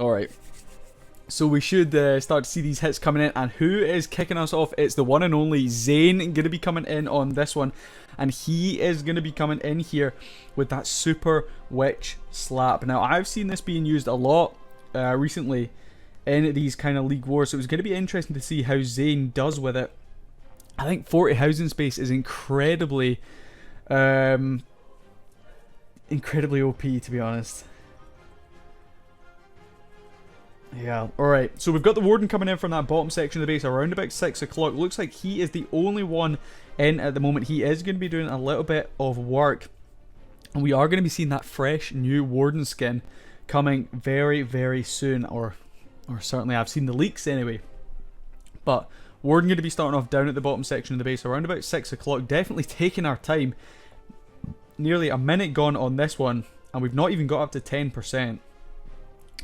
Alright. So we should start to see these hits coming in. And who is kicking us off? It's the one and only Zane going to be coming in on this one. And he is going to be coming in here with that Super Witch Slap. Now, I've seen this being used a lot recently in these kind of League Wars. So it's going to be interesting to see how Zane does with it. I think 40 housing space is incredibly OP, to be honest. Yeah, alright. So we've got the Warden coming in from that bottom section of the base around about 6 o'clock. Looks like he is the only one in at the moment. He is going to be doing a little bit of work. And we are going to be seeing that fresh new Warden skin coming very, very soon. Or certainly I've seen the leaks anyway. But Warden going to be starting off down at the bottom section of the base around about 6 o'clock. Definitely taking our time. Nearly a minute gone on this one. And we've not even got up to 10%.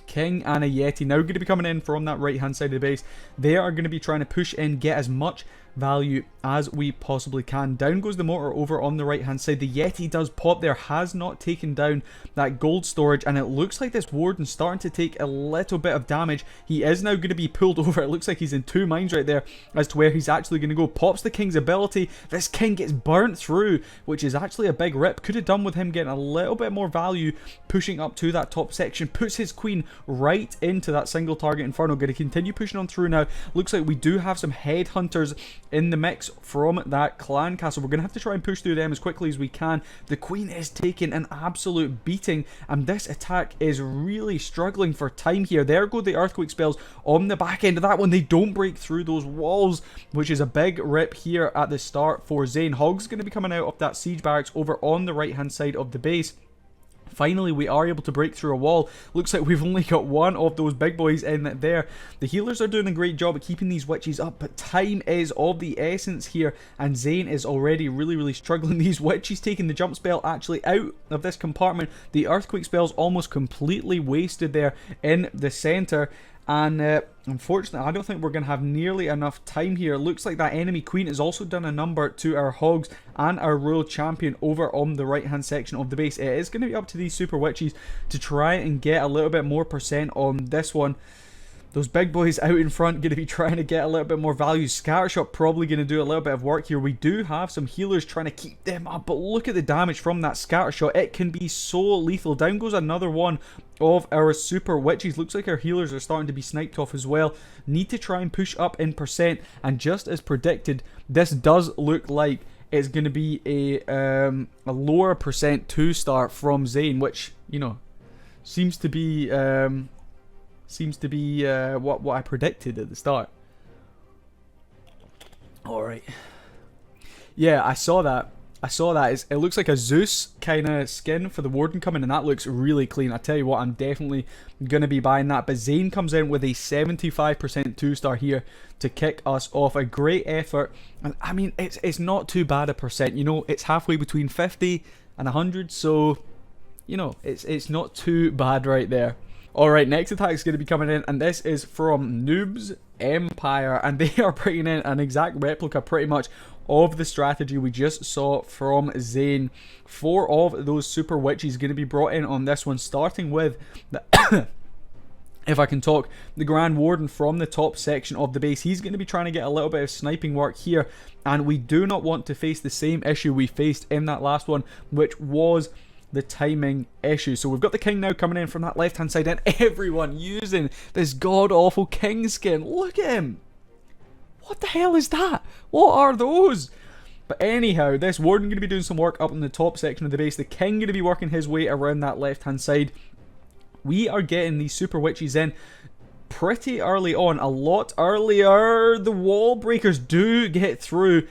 King and a Yeti now going to be coming in from that right hand side of the base. They are going to be trying to push in, get as much value as we possibly can. Down goes the mortar over on the right hand side. The Yeti does pop there, has not taken down that gold storage, and it looks like this Warden's starting to take a little bit of damage. He is now going to be pulled over. It looks like he's in 2 minds right there as to where he's actually going to go. Pops the King's ability. This King gets burnt through, which is actually a big rip. Could have done with him getting a little bit more value pushing up to that top section. Puts his Queen right into that single target Inferno. Going to continue pushing on through now. Looks like we do have some headhunters in the mix from that clan castle. We're going to have to try and push through them as quickly as we can. The Queen is taking an absolute beating, and this attack is really struggling for time here. There go the earthquake spells on the back end of that one. They don't break through those walls, which is a big rip here at the start for Zane. Hog's going to be coming out of that siege barracks over on the right hand side of the base. Finally, we are able to break through a wall. Looks like we've only got one of those big boys in there. The healers are doing a great job at keeping these witches up, but time is of the essence here, and Zane is already really struggling. These witches taking the jump spell actually out of this compartment. The earthquake spell's almost completely wasted there in the center. And unfortunately, I don't think we're going to have nearly enough time here. Looks like that enemy Queen has also done a number to our Hogs and our Royal Champion over on the right hand section of the base. It is going to be up to these Super Witches to try and get a little bit more percent on this one. Those big boys out in front going to be trying to get a little bit more value. Scattershot probably going to do a little bit of work here. We do have some healers trying to keep them up, but look at the damage from that Scattershot. It can be so lethal. Down goes another one of our Super Witches. Looks like our healers are starting to be sniped off as well. Need to try and push up in percent, and just as predicted, this does look like it's going to be a lower percent 2-star from Zane, which, you know, seems to be what I predicted at the start. Alright. Yeah, I saw that. It looks like a Zeus kind of skin for the Warden coming, and that looks really clean. I tell you what, I'm definitely going to be buying that. But Zane comes in with a 75% 2-star here to kick us off. A great effort. And I mean, it's not too bad a percent. You know, it's halfway between 50 and 100, so, you know, it's not too bad right there. Alright, next attack is going to be coming in, and this is from Noobs Empire, and they are bringing in an exact replica pretty much of the strategy we just saw from Zane. 4 of those Super Witches going to be brought in on this one, starting with the if I can talk, the Grand Warden from the top section of the base. He's going to be trying to get a little bit of sniping work here, and we do not want to face the same issue we faced in that last one, which was the timing issue. So we've got the King now coming in from that left hand side, and everyone using this god awful King skin. Look at him. What the hell is that? What are those? But anyhow, this Warden going to be doing some work up in the top section of the base. The King going to be working his way around that left hand side. We are getting these Super Witches in pretty early on, a lot earlier. The wall breakers do get through.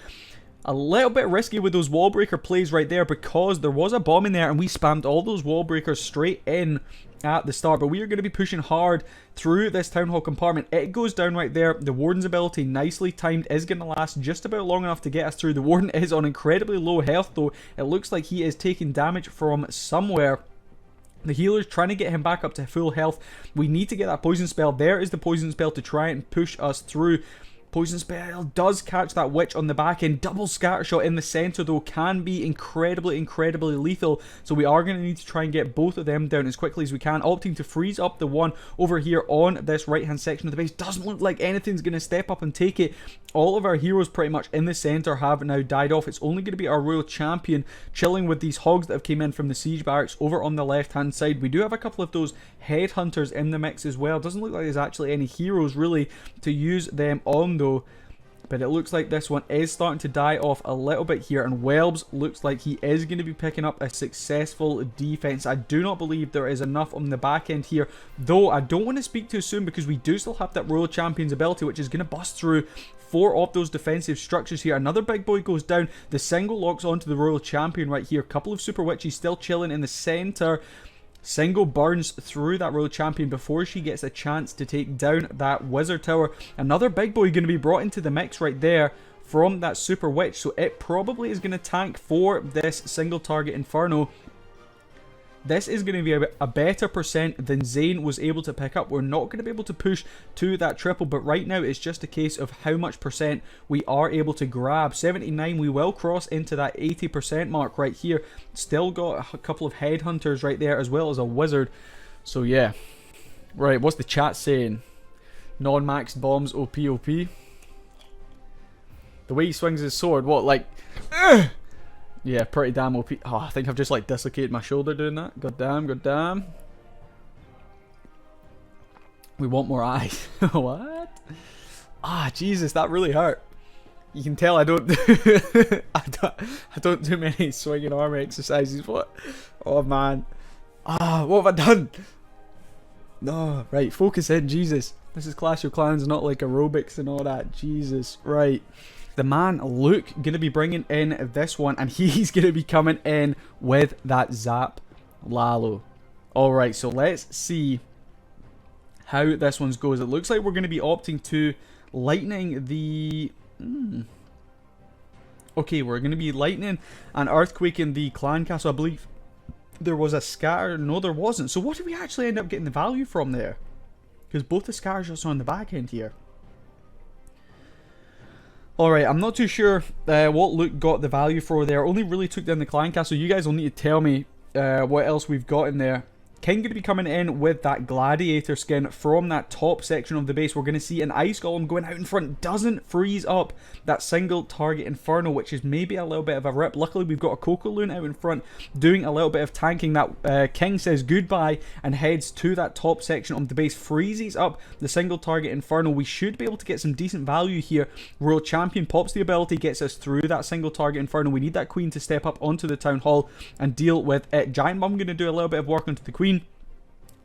A little bit risky with those wall breaker plays right there, because there was a bomb in there and we spammed all those wall breakers straight in at the start. But we are going to be pushing hard through this town hall compartment. It goes down right there. The Warden's ability, nicely timed, is going to last just about long enough to get us through. The Warden is on incredibly low health though. It looks like he is taking damage from somewhere. The healer's trying to get him back up to full health. We need to get that poison spell. There is the poison spell to try and push us through. Poison Spell does catch that Witch on the back end. Double Scatter Shot in the center, though, can be incredibly, incredibly lethal. So we are going to need to try and get both of them down as quickly as we can. Opting to freeze up the one over here on this right-hand section of the base. Doesn't look like anything's going to step up and take it. All of our heroes pretty much in the center have now died off. It's only going to be our Royal Champion chilling with these hogs that have came in from the Siege Barracks over on the left-hand side. We do have a couple of those Headhunters in the mix as well. Doesn't look like there's actually any heroes really to use them on though. But it looks like this one is starting to die off a little bit here. And Welbs looks like he is going to be picking up a successful defense. I do not believe there is enough on the back end here. Though I don't want to speak too soon because we do still have that Royal Champion's ability, which is going to bust through 4 of those defensive structures here. Another big boy goes down. The single locks onto the Royal Champion right here. Couple of Super Witches still chilling in the center. Single burns through that Royal Champion before she gets a chance to take down that Wizard Tower. Another big boy going to be brought into the mix right there from that Super Witch. So it probably is going to tank for this single target Inferno. This is going to be a better percent than Zane was able to pick up. We're not going to be able to push to that triple, but right now it's just a case of how much percent we are able to grab. 79, we will cross into that 80% mark right here. Still got a couple of Headhunters right there as well as a Wizard. So yeah. Right, what's the chat saying? Non-maxed bombs OP OP. The way he swings his sword, what, like... Yeah, pretty damn OP. Oh, I think I've just like dislocated my shoulder doing that. God damn, god damn. We want more eyes. What? Ah, Jesus, that really hurt. You can tell I don't I don't do many swinging armor exercises. What? Oh man. Ah, what have I done? No, right, focus in, Jesus. This is Clash of Clans, not like aerobics and all that. Jesus, right. The man Luke going to be bringing in this one, and he's going to be coming in with that Zap Lalo. Alright, so let's see how this one goes. It looks like we're going to be opting to lightning the... Okay, we're going to be lightning and earthquaking the clan castle. I believe there was a scatter. No, there wasn't. So what did we actually end up getting the value from there? Because both the scatters are on the back end here. Alright, I'm not too sure what Luke got the value for there. Only really took down the clan castle. You guys will need to tell me what else we've got in there. King going to be coming in with that gladiator skin from that top section of the base. We're going to see an ice golem going out in front. Doesn't freeze up that single target Inferno, which is maybe a little bit of a rip. Luckily, we've got a Coco Loon out in front doing a little bit of tanking. That King says goodbye and heads to that top section of the base. Freezes up the single target Inferno. We should be able to get some decent value here. Royal Champion pops the ability, gets us through that single target Inferno. We need that Queen to step up onto the Town Hall and deal with it. Giant Bomb going to do a little bit of work onto the Queen.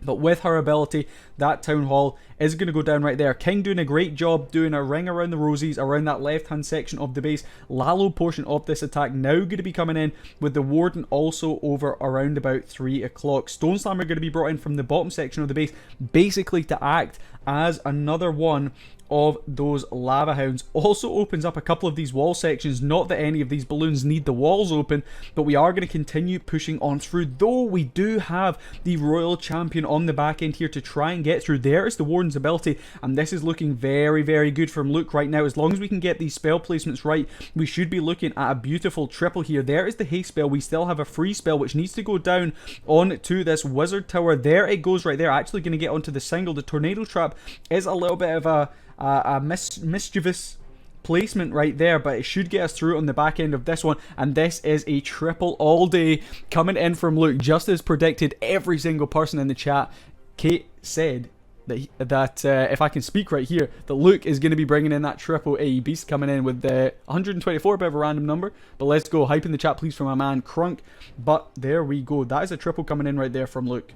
But with her ability, that Town Hall is going to go down right there. King doing a great job doing a ring around the rosies, around that left-hand section of the base. Lalo portion of this attack now going to be coming in with the Warden also over around about 3 o'clock. Stone Slammer going to be brought in from the bottom section of the base, basically to act as another one of those lava hounds. Also opens up a couple of these wall sections. Not that any of these balloons need the walls open, but we are going to continue pushing on through, though we do have the Royal Champion on the back end here to try and get through. There is the Warden's ability, and this is looking very, very good from Luke right now. As long as we can get these spell placements right, we should be looking at a beautiful triple here. There is the haste spell. We still have a free spell which needs to go down on to this Wizard Tower. There it goes right there. Actually going to get onto the single. The Tornado Trap is a little bit of a mischievous placement right there, but it should get us through on the back end of this one. And this is a triple all day coming in from Luke, just as predicted. Every single person in the chat, Kate said that if I can speak right here, that Luke is going to be bringing in that triple AE beast coming in with 124, a bit of a random number, but let's go. Hype in the chat please for my man Crunk. But there we go, that is a triple coming in right there from Luke.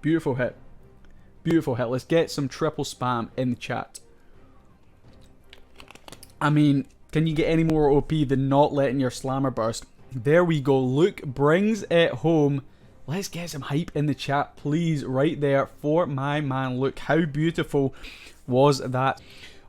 Beautiful hit, beautiful hit. Let's get some triple spam in the chat. I mean, can you get any more OP than not letting your slammer burst? There we go. Luke brings it home. Let's get some hype in the chat, please, right there for my man Luke. How beautiful was that?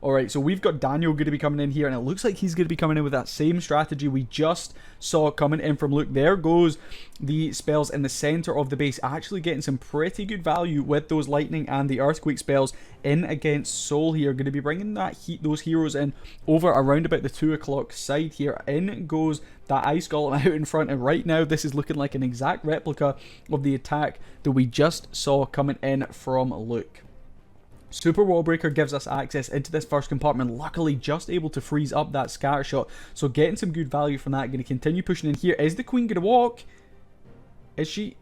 Alright, so we've got Daniel going to be coming in here, and it looks like he's going to be coming in with that same strategy we just saw coming in from Luke. There goes the spells in the center of the base, actually getting some pretty good value with those lightning and the earthquake spells in against Soul here. Going to be bringing those heroes in over around about the 2 o'clock side here. In goes that ice golem out in front, and right now this is looking like an exact replica of the attack that we just saw coming in from Luke. Super Wall Breaker gives us access into this first compartment, luckily just able to freeze up that scatter shot, so getting some good value from that. Going to continue pushing in here. Is the queen going to walk? Is she?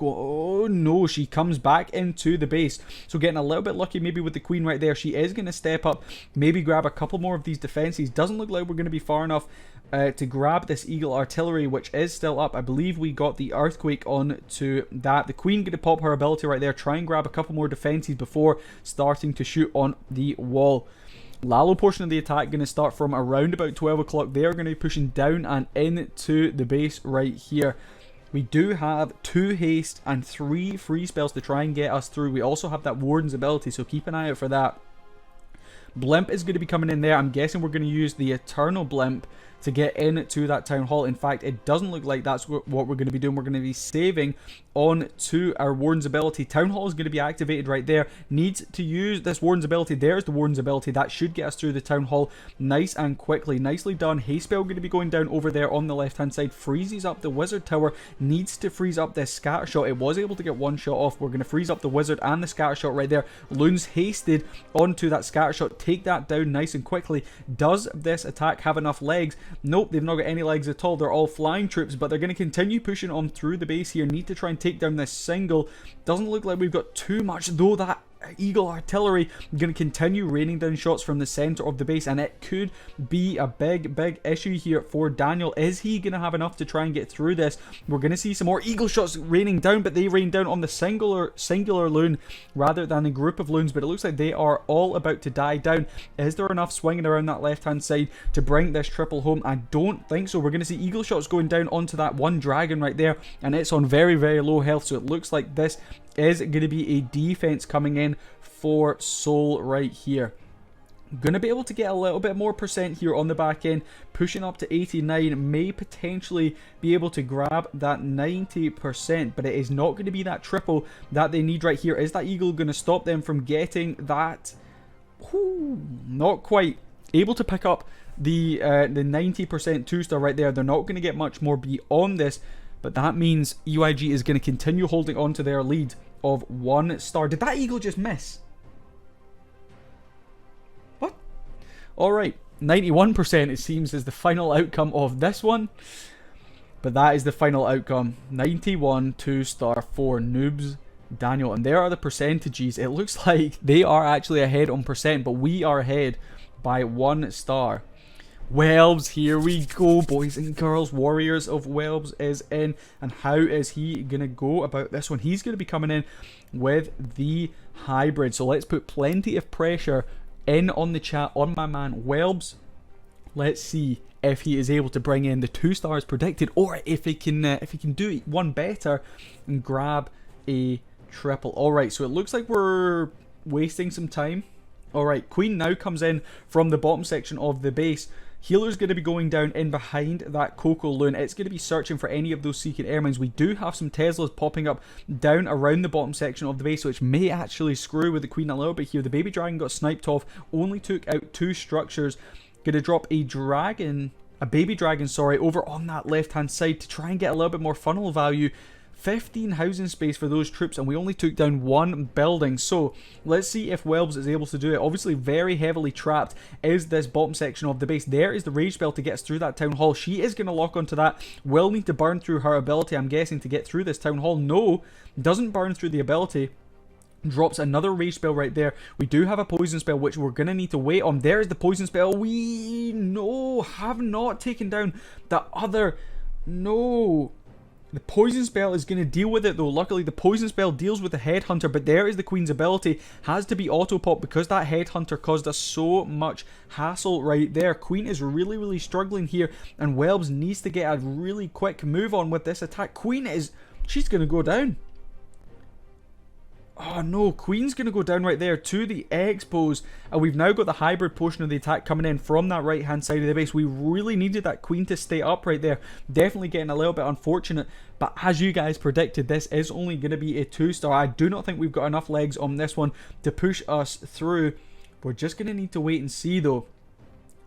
Oh no, she comes back into the base. So getting a little bit lucky maybe with the queen right there. She is going to step up, maybe grab a couple more of these defenses. Doesn't look like we're going to be far enough to grab this Eagle Artillery, which is still up. I believe we got the Earthquake on to that. The Queen going to pop her ability right there, try and grab a couple more defenses before starting to shoot on the wall. Lalo portion of the attack going to start from around about 12 o'clock. They're going to be pushing down and into the base right here. We do have 2 haste and 3 free spells to try and get us through. We also have that Warden's ability, so keep an eye out for that. Blimp is going to be coming in there. I'm guessing we're going to use the Eternal Blimp to get into that Town Hall. In fact, it doesn't look like that's what we're going to be doing. We're going to be saving on to our Warden's ability. Town Hall is going to be activated right there. Needs to use this Warden's ability. There's the Warden's ability. That should get us through the Town Hall nice and quickly. Nicely done. Haste spell going to be going down over there on the left hand side. Freezes up the Wizard Tower. Needs to freeze up this Scatter Shot. It was able to get one shot off. We're going to freeze up the Wizard and the Scatter Shot right there. Loons hasted onto that Scatter Shot. Take that down nice and quickly. Does this attack have enough legs? Nope, they've not got any legs at all. They're all flying troops, but they're going to continue pushing on through the base here. Need to try and take down this single. Doesn't look like we've got too much, though. That Eagle Artillery going to continue raining down shots from the center of the base, and it could be a big issue here for Daniel. Is he going to have enough to try and get through this? We're going to see some more Eagle shots raining down, but they rain down on the singular loon rather than a group of loons, but it looks like they are all about to die down. Is there enough swinging around that left hand side to bring this triple home? I don't think so. We're going to see Eagle shots going down onto that one dragon right there, and it's on very low health, so it looks like this is going to be a defense coming in for Soul right here. Going to be able to get a little bit more percent here on the back end, pushing up to 89, may potentially be able to grab that 90%, but it is not going to be that triple that they need right here. Is that Eagle going to stop them from getting that? Not quite. Able to pick up the 90% 2-star right there. They're not going to get much more beyond this, but that means EYG is going to continue holding on to their lead of 1 star. Did that Eagle just miss? What? Alright, 91% it seems is the final outcome of this one. But that is the final outcome. 91 2-star for Noobs Daniel. And there are the percentages. It looks like they are actually ahead on percent, but we are ahead by 1 star. Welbs, here we go, boys and girls. Warriors of Welbs is in, and how is he gonna go about this one? He's gonna be coming in with the hybrid, so let's put plenty of pressure in on the chat on my man Welbs. Let's see if he is able to bring in the 2 stars predicted, or if he can do one better and grab a triple. Alright, so it looks like we're wasting some time. Alright, Queen now comes in from the bottom section of the base. Healer's going to be going down in behind that Coco Loon. It's going to be searching for any of those Secret Airmines. We do have some Teslas popping up down around the bottom section of the base, which may actually screw with the Queen a little bit here. The Baby Dragon got sniped off, only took out 2 structures. Going to drop a Baby Dragon, sorry, over on that left-hand side to try and get a little bit more funnel value. 15 housing space for those troops, and we only took down 1 building. So let's see if Welbs is able to do it. Obviously very heavily trapped is this bottom section of the base. There is the rage spell to get us through that town hall. She is going to lock onto that. Will need to burn through her ability, I'm guessing, to get through this town hall. No, doesn't burn through the ability. Drops another rage spell right there. We do have a poison spell, which we're going to need to wait on. There's the poison spell. We have not taken down the other. No. The poison spell is going to deal with it though. Luckily the poison spell deals with the headhunter, but there is the Queen's ability. Has to be auto pop because that headhunter caused us so much hassle right there. Queen is really struggling here, and Welbs needs to get a really quick move on with this attack. Queen is, she's going to go down. Oh no, Queen's going to go down right there to the Expos, and we've now got the hybrid portion of the attack coming in from that right hand side of the base. We really needed that Queen to stay up right there. Definitely getting a little bit unfortunate, but as you guys predicted, this is only going to be a 2-star. I do not think we've got enough legs on this one to push us through. We're just going to need to wait and see though.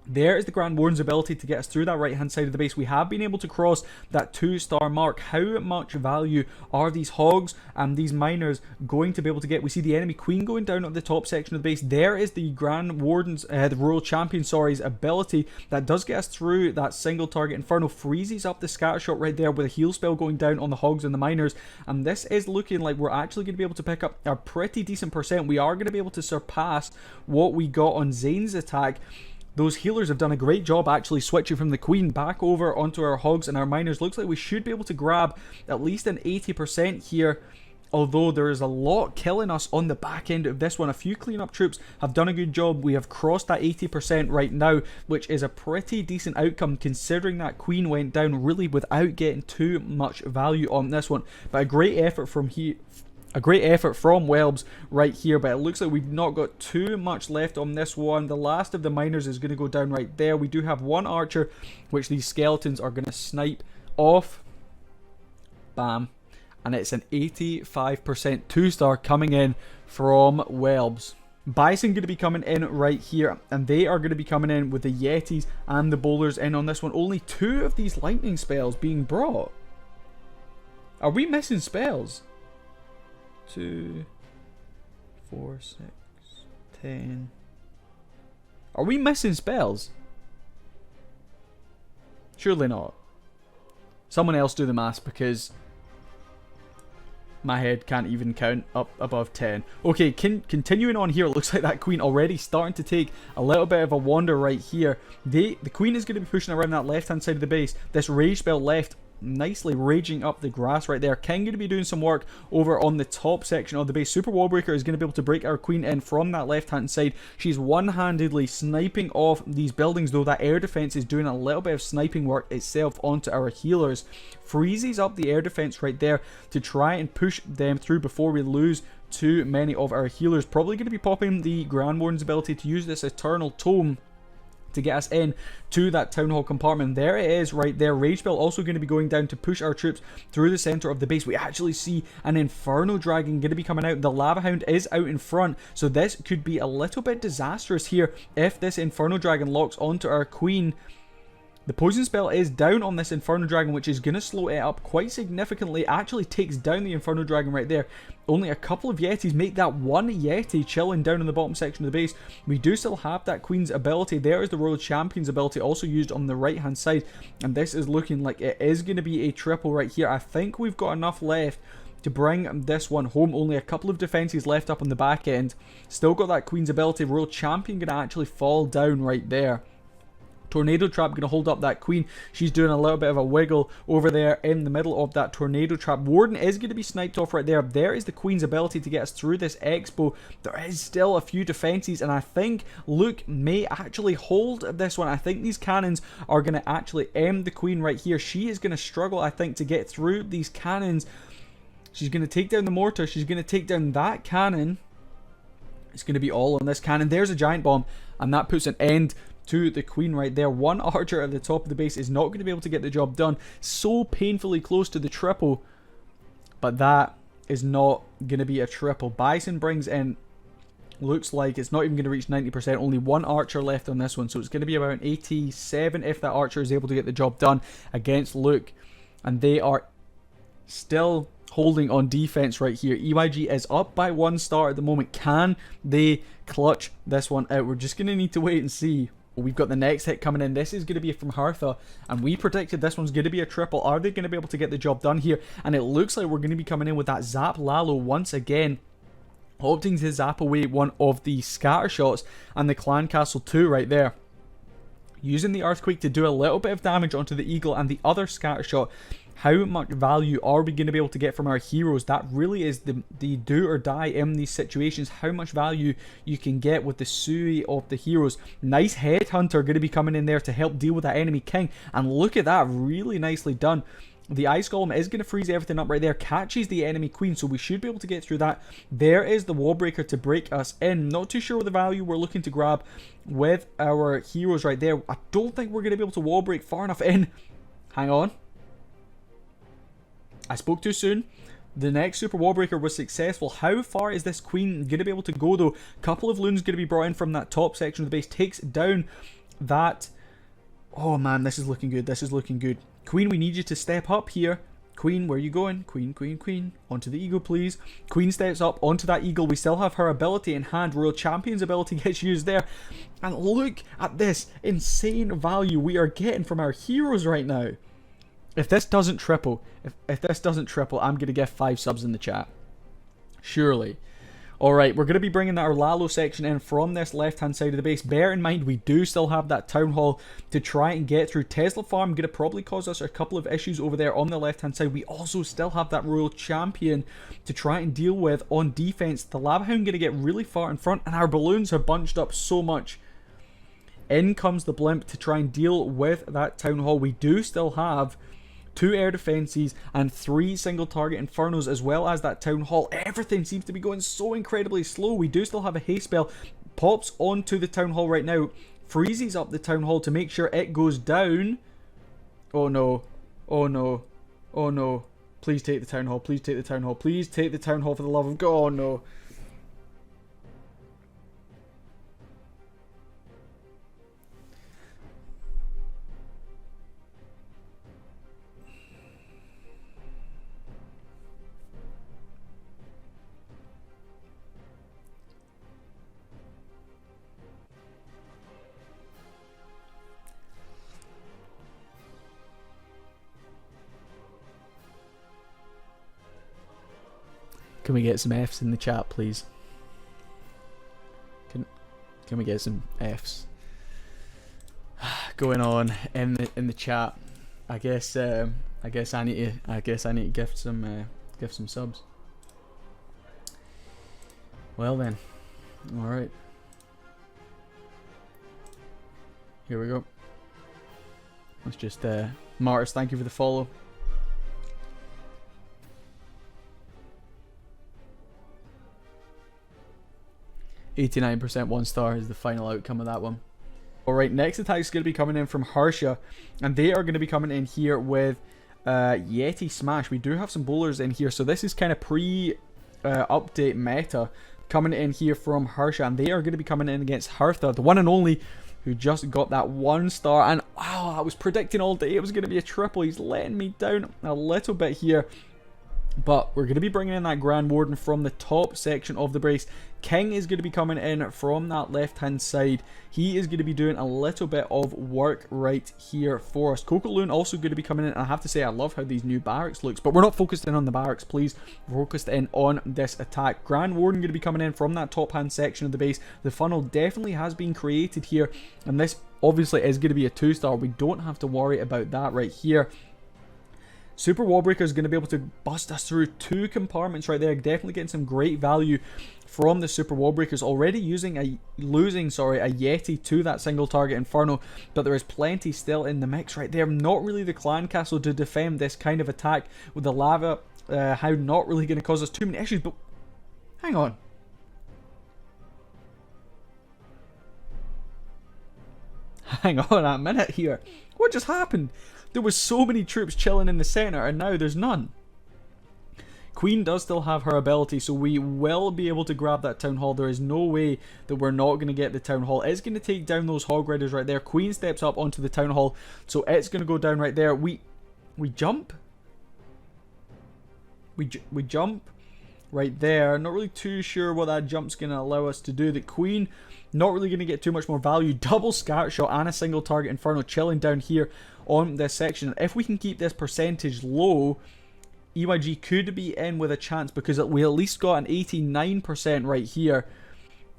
There is the Grand Warden's ability to get us through that right hand side of the base. We have been able to cross that 2-star mark. How much value are these hogs and these miners going to be able to get? We see the enemy Queen going down at the top section of the base. There is the Grand Warden's, the Royal Champion, sorry's ability that does get us through that single target Inferno. Freezes up the scatter shot right there with a heal spell going down on the hogs and the miners. And this is looking like we're actually going to be able to pick up a pretty decent percent. We are going to be able to surpass what we got on Zane's attack. Those healers have done a great job actually switching from the Queen back over onto our hogs and our miners. Looks like we should be able to grab at least an 80% here. Although there is a lot killing us on the back end of this one. A few cleanup troops have done a good job. We have crossed that 80% right now, which is a pretty decent outcome considering that Queen went down really without getting too much value on this one. But a great effort from here. A great effort from Welbs right here, but it looks like we've not got too much left on this one. The last of the miners is going to go down right there. We do have one archer, which these skeletons are going to snipe off. Bam. And it's an 85% 2-star coming in from Welbs. Bison going to be coming in right here, and they are going to be coming in with the Yetis and the bowlers in on this one. Only 2 of these lightning spells being brought. Are we missing spells? 2, 4, 6, 10. Are we missing spells? Surely not. Someone else do the maths because my head can't even count up above 10. Okay, continuing on here, it looks like that Queen already starting to take a little bit of a wander right here. The Queen is going to be pushing around that left hand side of the base. This rage spell left nicely raging up the grass right there. King going to be doing some work over on the top section of the base. Super Wallbreaker is going to be able to break our Queen in from that left hand side. She's one-handedly sniping off these buildings though. That air defense is doing a little bit of sniping work itself onto our healers. Freezes up the air defense right there to try and push them through before we lose too many of our healers. Probably going to be popping the Grand Warden's ability to use this Eternal Tome to get us in to that town hall compartment. There it is right there. Rage Spell also going to be going down to push our troops through the center of the base. We actually see an Inferno Dragon going to be coming out. The Lava Hound is out in front, so this could be a little bit disastrous here if this Inferno Dragon locks onto our Queen. The poison spell is down on this Inferno Dragon, which is going to slow it up quite significantly. Actually takes down the Inferno Dragon right there. Only a couple of Yetis make that one Yeti chilling down in the bottom section of the base. We do still have that Queen's ability. There is the Royal Champion's ability also used on the right hand side. And this is looking like it is going to be a triple right here. I think we've got enough left to bring this one home. Only a couple of defenses left up on the back end. Still got that Queen's ability. Royal Champion going to actually fall down right there. Tornado Trap going to hold up that Queen. She's doing a little bit of a wiggle over there in the middle of that Tornado Trap. Warden is going to be sniped off right there. There is the Queen's ability to get us through this Expo. There is still a few defenses, and I think Luke may actually hold this one. I think these cannons are going to actually end the Queen right here. She is going to struggle, I think, to get through these cannons. She's going to take down the mortar. She's going to take down that cannon. It's going to be all on this cannon. There's a giant bomb, and that puts an end to the Queen right there. One archer at the top of the base is not going to be able to get the job done. So painfully close to the triple, but that is not going to be a triple. Bison brings in, looks like it's not even going to reach 90%. Only one archer left on this one, so it's going to be about 87 if that archer is able to get the job done against Luke. And they are still holding on defense right here. EYG is up by 1 star at the moment. Can they clutch this one out? We're just going to need to wait and see. We've got the next hit coming in. This is going to be from Hertha, and we predicted this one's going to be a triple. Are they going to be able to get the job done here? And it looks like we're going to be coming in with that Zap Lalo once again, opting to zap away one of the scatter shots and the Clan Castle 2 right there. Using the Earthquake to do a little bit of damage onto the Eagle and the other scatter shot. How much value are we going to be able to get from our heroes? That really is the do or die in these situations. How much value you can get with the Sui of the heroes. Nice Headhunter going to be coming in there to help deal with that enemy king. And look at that, really nicely done. The Ice Golem is going to freeze everything up right there, catches the enemy queen, so we should be able to get through that. There is the wall breaker to break us in. Not too sure what the value we're looking to grab with our heroes right there. I don't think we're going to be able to wall break far enough in. Hang on. I spoke too soon. The next super wall breaker was successful. How far is this queen going to be able to go though? Couple of loons going to be brought in from that top section of the base. Takes down that. Oh man, this is looking good. This is looking good. Queen, we need you to step up here. Queen, where are you going? Queen, queen, queen. Onto the eagle, please. Queen steps up onto that eagle. We still have her ability in hand. Royal Champion's ability gets used there. And look at this insane value we are getting from our heroes right now. If this doesn't triple, if this doesn't triple, I'm going to get 5 subs in the chat. Surely. Alright, we're going to be bringing our Lalo section in from this left-hand side of the base. Bear in mind, we do still have that Town Hall to try and get through. Tesla Farm going to probably cause us a couple of issues over there on the left-hand side. We also still have that Royal Champion to try and deal with on defense. The Lava Hound going to get really far in front, and our balloons have bunched up so much. In comes the Blimp to try and deal with that Town Hall. We do still have 2 air defenses and 3 single target infernos, as well as that Town Hall. Everything seems to be going so incredibly slow. We do still have a haste spell. Pops onto the Town Hall right now. Freezes up the Town Hall to make sure it goes down. Oh no. Oh no. Oh no. Please take the Town Hall. Please take the Town Hall. Please take the Town Hall for the love of God. Oh no. Can we get some Fs in the chat, please? Can we get some Fs going on in the chat? I guess I need to gift some subs. Well then, all right. Here we go. Let's just Martys, thank you for the follow. 89% 1 star is the final outcome of that one. Alright, next attack is going to be coming in from Harsha, and they are going to be coming in here with Yeti Smash. We do have some bowlers in here, so this is kind of pre-update meta coming in here from Harsha, and they are going to be coming in against Hertha, the one and only, who just got that 1 star. And wow, I was predicting all day it was going to be a triple. He's letting me down a little bit here. But we're going to be bringing in that Grand Warden from the top section of the base. King is going to be coming in from that left-hand side. He is going to be doing a little bit of work right here for us. Coco Loon also going to be coming in. And I have to say, I love how these new barracks looks. But we're not focused in on the barracks, please. We're focused in on this attack. Grand Warden going to be coming in from that top-hand section of the base. The funnel definitely has been created here. And this obviously is going to be a 2-star. We don't have to worry about that right here. Super Wallbreaker is going to be able to bust us through 2 compartments right there. Definitely getting some great value from the Super Wallbreakers. Already losing a Yeti to that single target Inferno, but there is plenty still in the mix right there. Not really the clan castle to defend this kind of attack with the lava. How not really going to cause us too many issues, but hang on. Hang on a minute here. What just happened? There was so many troops chilling in the center, and now there's none. Queen does still have her ability, so we will be able to grab that Town Hall. There is no way that we're not going to get the Town Hall. It's going to take down those Hog Riders right there. Queen steps up onto the Town Hall, so it's going to go down right there. We jump? We jump right there. Not really too sure what that jump's going to allow us to do. The Queen not really going to get too much more value. Double scatter shot and a single target Inferno chilling down here on this section. If we can keep this percentage low, EYG could be in with a chance, because we at least got an 89% right here,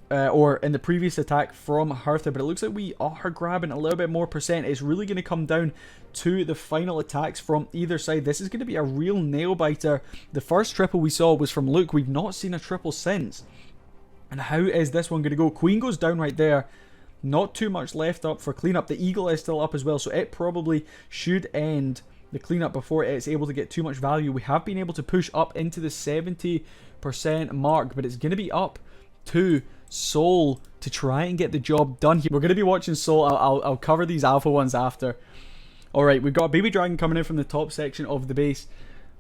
or in the previous attack from Hertha, but it looks like we are grabbing a little bit more percent. It's really going to come down to the final attacks from either side. This is going to be a real nail biter. The first triple we saw was from Luke. We've not seen a triple since. And how is this one going to go? Queen goes down right there. Not too much left up for cleanup. The Eagle is still up as well, so it probably should end the cleanup before it's able to get too much value. We have been able to push up into the 70% mark, but it's going to be up to Soul to try and get the job done here. We're going to be watching Soul. I'll cover these alpha ones after. Alright, we've got a Baby Dragon coming in from the top section of the base.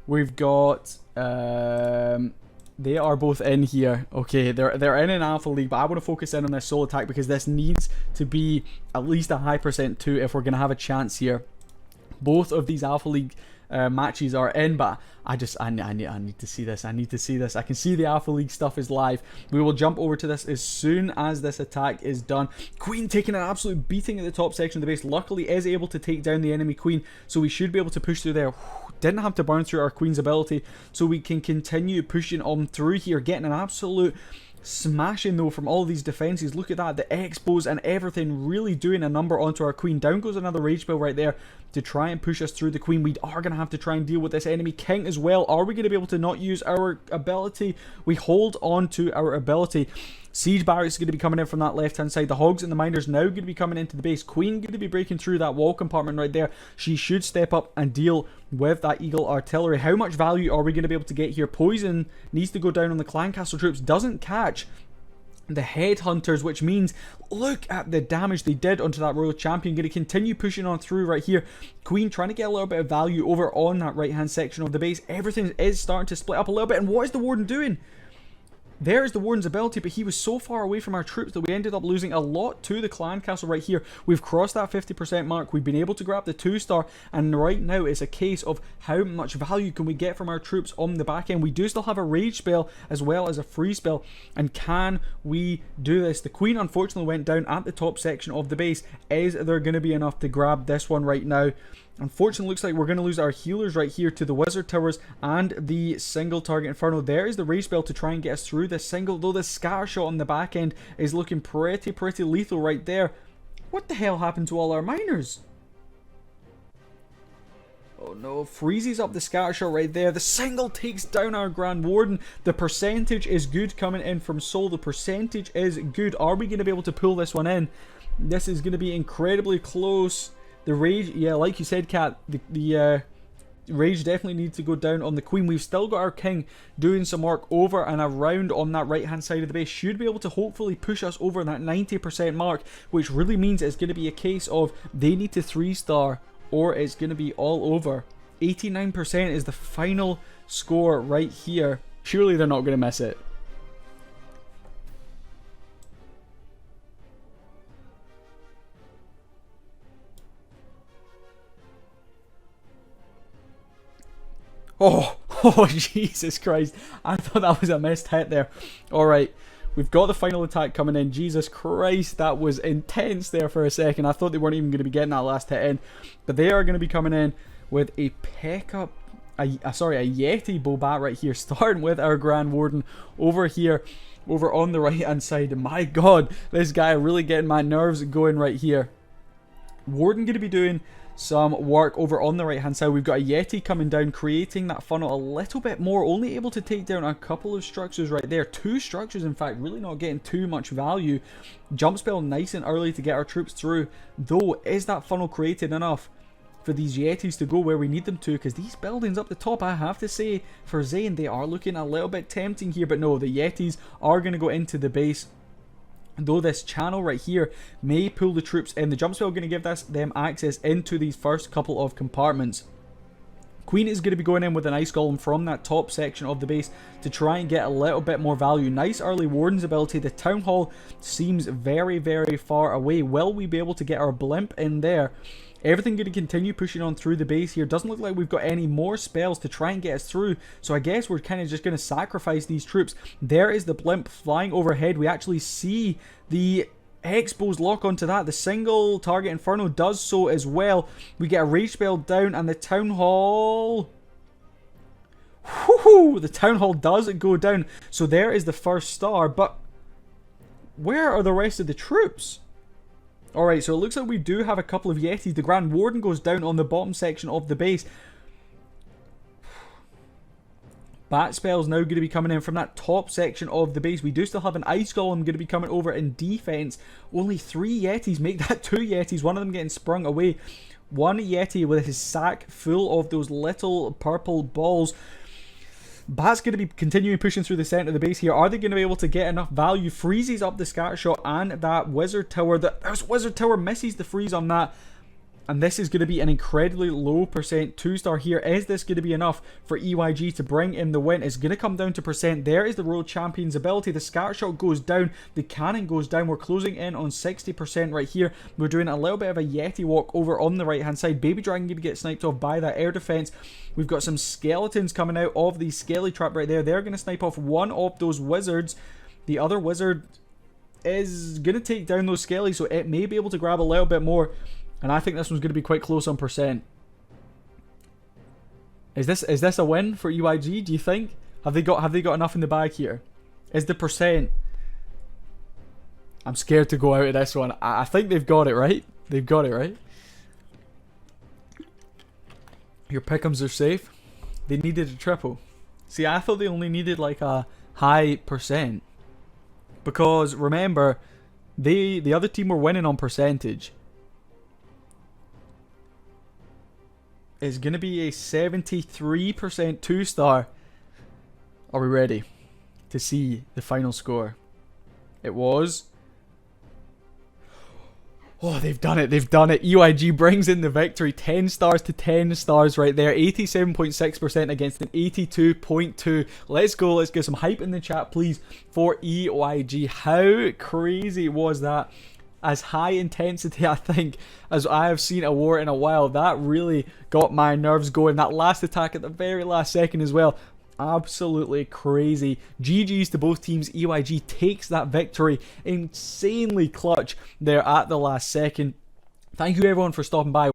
We've got... they are both in here. Okay, they're in an alpha league, but I want to focus in on this Soul attack because this needs to be at least a high percent too if we're going to have a chance here. Both of these alpha league matches are in, but I need to see this. I need to see this. I can see the alpha league stuff is live. We will jump over to this as soon as this attack is done. Queen taking an absolute beating at the top section of the base. Luckily is able to take down the enemy Queen, so we should be able to push through there. Didn't have to burn through our Queen's ability, so we can continue pushing on through here, getting an absolute smashing though from all these defenses. Look at that, the expos and everything really doing a number onto our Queen. Down goes another rage spell right there to try and push us through the Queen. We are going to have to try and deal with this enemy King as well. Are we going to be able to not use our ability? We hold on to our ability. Siege Barracks is going to be coming in from that left hand side. The Hogs and the Miners now going to be coming into the base. Queen going to be breaking through that wall compartment right there. She should step up and deal with that Eagle Artillery. How much value are we going to be able to get here? Poison needs to go down on the Clan Castle troops. Doesn't catch the Headhunters, which means look at the damage they did onto that Royal Champion. Going to continue pushing on through right here. Queen trying to get a little bit of value over on that right hand section of the base. Everything is starting to split up a little bit. And what is the Warden doing? There's the Warden's ability, but he was so far away from our troops that we ended up losing a lot to the Clan Castle right here. We've crossed that 50% mark. We've been able to grab the 2-star, and right now it's a case of how much value can we get from our troops on the back end. We do still have a rage spell as well as a free spell, and can we do this? The Queen unfortunately went down at the top section of the base. Is there going to be enough to grab this one right now? Unfortunately, looks like we're going to lose our healers right here to the Wizard Towers and the single target Inferno. There is the rage spell to try and get us through this single, though the scatter shot on the back end is looking pretty lethal right there. What the hell happened to all our miners? Oh no, freezes up the scatter shot right there. The single takes down our Grand Warden. The percentage is good coming in from Soul. The percentage is good. Are we going to be able to pull this one in? This is going to be incredibly close. The rage, yeah, like you said, Kat, the rage definitely needs to go down on the Queen. We've still got our King doing some work over and around on that right-hand side of the base. Should be able to hopefully push us over that 90% mark, which really means it's going to be a case of they need to 3-star or it's going to be all over. 89% is the final score right here. Surely they're not going to miss it. Oh, Jesus Christ. I thought that was a missed hit there. Alright, we've got the final attack coming in. Jesus Christ, that was intense there for a second. I thought they weren't even going to be getting that last hit in. But they are going to be coming in with a P.E.K.K.A. a Yeti Bobat right here. Starting with our Grand Warden over here. Over on the right hand side. My God, this guy really getting my nerves going right here. Warden going to be doing some work over on the right hand side. We've got a Yeti coming down, creating that funnel a little bit more, only able to take down a couple of structures right there. 2 structures in fact, really not getting too much value. Jump spell nice and early to get our troops through, though is that funnel created enough for these Yetis to go where we need them to? Because these buildings up the top, I have to say, for Zayn, they are looking a little bit tempting here, but no, the Yetis are going to go into the base. Though this channel right here may pull the troops in, the jump spell going to give them access into these first couple of compartments. Queen is going to be going in with an Ice Golem from that top section of the base to try and get a little bit more value. Nice early Warden's ability. The Town Hall seems very far away. Will we be able to get our blimp in there? Everything going to continue pushing on through the base here. Doesn't look like we've got any more spells to try and get us through. So I guess we're kind of just going to sacrifice these troops. There is the blimp flying overhead. We actually see the Expos lock onto that. The single target Inferno does so as well. We get a rage spell down and the Town Hall... Woohoo! The Town Hall does go down. So there is the first star. But where are the rest of the troops? Alright, so it looks like we do have a couple of Yetis. The Grand Warden goes down on the bottom section of the base. Bat spells now going to be coming in from that top section of the base. We do still have an Ice Golem going to be coming over in defense. Only 3 Yetis make that 2 Yetis. One of them getting sprung away. One Yeti with his sack full of those little purple balls. Bat's going to be continuing pushing through the centre of the base here. Are they going to be able to get enough value? Freezes up the scat shot and that wizard tower. That wizard tower misses the freeze on that. And this is going to be an incredibly low percent 2-star here. Is this going to be enough for EYG to bring in the win? It's going to come down to percent. There is the World Champion's ability. The scat shot goes down. The cannon goes down. We're closing in on 60% right here. We're doing a little bit of a Yeti walk over on the right-hand side. Baby Dragon going to get sniped off by that air defense. We've got some skeletons coming out of the skelly trap right there. They're going to snipe off one of those wizards. The other wizard is going to take down those skellies, so it may be able to grab a little bit more. And I think this one's going to be quite close on percent. Is this a win for EYG? Do you think? Have they got enough in the bag here? Is the percent? I'm scared to go out of this one. I think they've got it right. They've got it right. Your pick'ems are safe. They needed a triple. See, I thought they only needed like a high percent, because remember, the other team were winning on percentage. Is going to be a 73% 2-star. Are we ready to see the final score? It was... Oh, they've done it. They've done it. EYG brings in the victory. 10 stars to 10 stars right there. 87.6% against an 82.2. Let's go. Let's get some hype in the chat, please, for EYG. How crazy was that? As high intensity, I think, as I have seen a war in a while. That really got my nerves going. That last attack at the very last second as well. Absolutely crazy. GG's to both teams. EYG takes that victory. Insanely clutch there at the last second. Thank you everyone for stopping by.